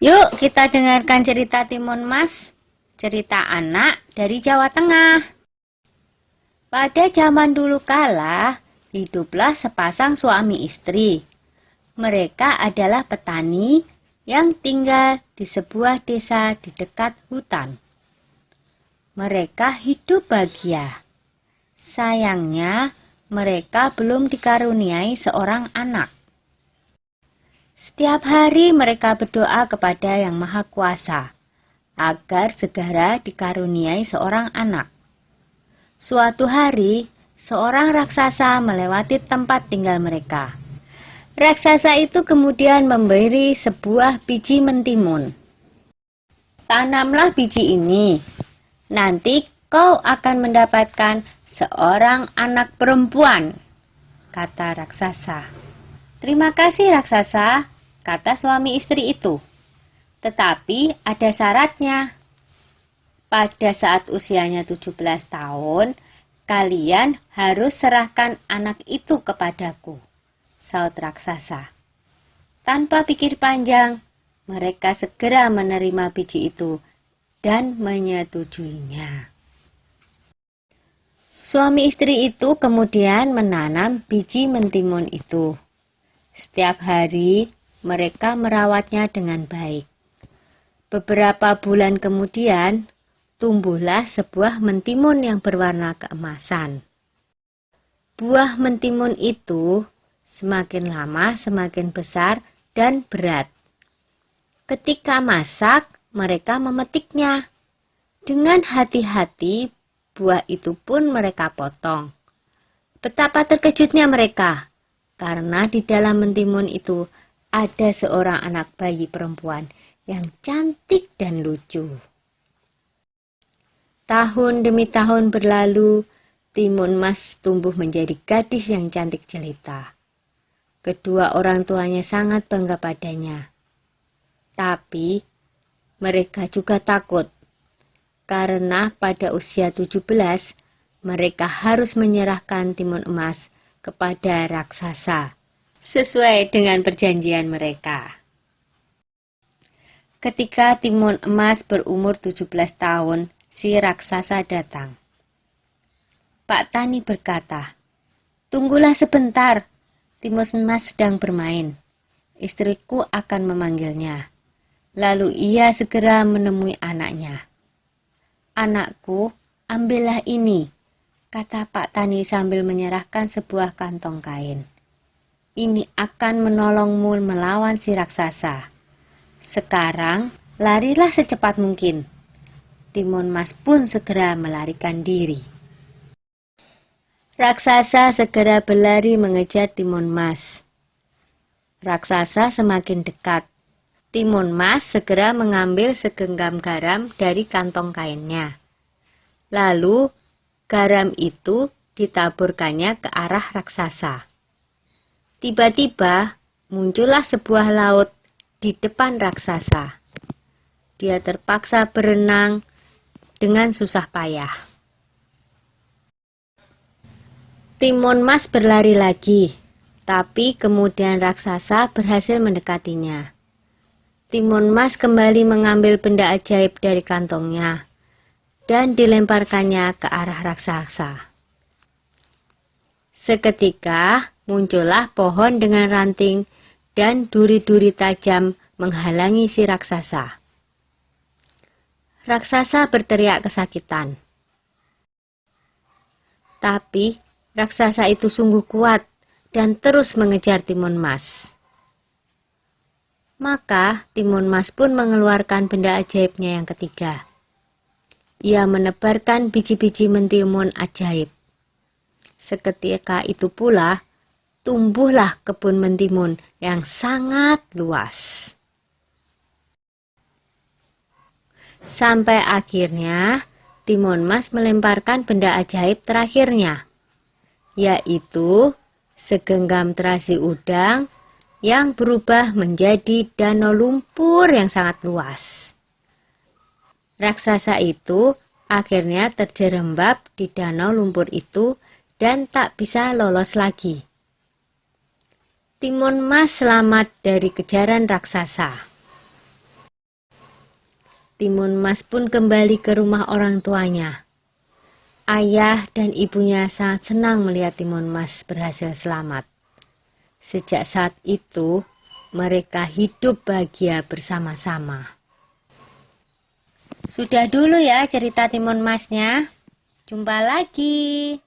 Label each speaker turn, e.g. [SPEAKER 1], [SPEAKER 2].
[SPEAKER 1] Yuk kita dengarkan cerita Timun Mas, cerita anak dari Jawa Tengah. Pada zaman dulu kala, hiduplah sepasang suami istri. Mereka adalah petani yang tinggal di sebuah desa di dekat hutan. Mereka hidup bahagia. Sayangnya, mereka belum dikaruniai seorang anak. Setiap hari mereka berdoa kepada Yang Maha Kuasa agar segera dikaruniai seorang anak. Suatu hari, seorang raksasa melewati tempat tinggal mereka. Raksasa itu kemudian memberi sebuah biji mentimun. Tanamlah biji ini, nanti kau akan mendapatkan seorang anak perempuan, kata raksasa. Terima kasih raksasa, kata suami istri itu. Tetapi ada syaratnya. Pada saat usianya 17 tahun, kalian harus serahkan anak itu kepadaku, saut raksasa. Tanpa pikir panjang, mereka segera menerima biji itu dan menyetujuinya. Suami istri itu kemudian menanam biji mentimun itu. Setiap hari mereka merawatnya dengan baik. Beberapa bulan kemudian tumbuhlah sebuah mentimun yang berwarna keemasan. Buah mentimun itu semakin lama semakin besar dan berat. Ketika masak, mereka memetiknya. Dengan hati-hati, buah itu pun mereka potong. Betapa terkejutnya mereka, karena di dalam mentimun itu ada seorang anak bayi perempuan yang cantik dan lucu. Tahun demi tahun berlalu, Timun Mas tumbuh menjadi gadis yang cantik jelita. Kedua orang tuanya sangat bangga padanya. Tapi mereka juga takut, karena pada usia 17, mereka harus menyerahkan timun emas kepada raksasa, sesuai dengan perjanjian mereka. Ketika timun emas berumur 17 tahun, si raksasa datang. Pak Tani berkata, "Tunggulah sebentar, timun emas sedang bermain. Istriku akan memanggilnya." Lalu ia segera menemui anaknya. "Anakku, ambillah ini," kata Pak Tani sambil menyerahkan sebuah kantong kain. "Ini akan menolongmu melawan si raksasa. Sekarang larilah secepat mungkin." Timun Mas pun segera melarikan diri. Raksasa segera berlari mengejar Timun Mas. Raksasa semakin dekat. Timun Mas segera mengambil segenggam garam dari kantong kainnya. Lalu garam itu ditaburkannya ke arah raksasa. Tiba-tiba muncullah sebuah laut di depan raksasa. Dia terpaksa berenang dengan susah payah. Timun Mas berlari lagi, tapi kemudian raksasa berhasil mendekatinya. Timun Mas kembali mengambil benda ajaib dari kantongnya dan dilemparkannya ke arah raksasa. Seketika muncullah pohon dengan ranting dan duri-duri tajam menghalangi si raksasa. Raksasa berteriak kesakitan. Tapi raksasa itu sungguh kuat dan terus mengejar Timun Mas. Maka Timun Mas pun mengeluarkan benda ajaibnya yang ketiga. Ia menebarkan biji-biji mentimun ajaib. Seketika itu pula, tumbuhlah kebun mentimun yang sangat luas. Sampai akhirnya, Timun Mas melemparkan benda ajaib terakhirnya, yaitu segenggam terasi udang yang berubah menjadi danau lumpur yang sangat luas. Raksasa itu akhirnya terjerembab di danau lumpur itu dan tak bisa lolos lagi. Timun Mas selamat dari kejaran raksasa. Timun Mas pun kembali ke rumah orang tuanya. Ayah dan ibunya sangat senang melihat Timun Mas berhasil selamat. Sejak saat itu, mereka hidup bahagia bersama-sama. Sudah dulu ya cerita Timun Masnya. Jumpa lagi.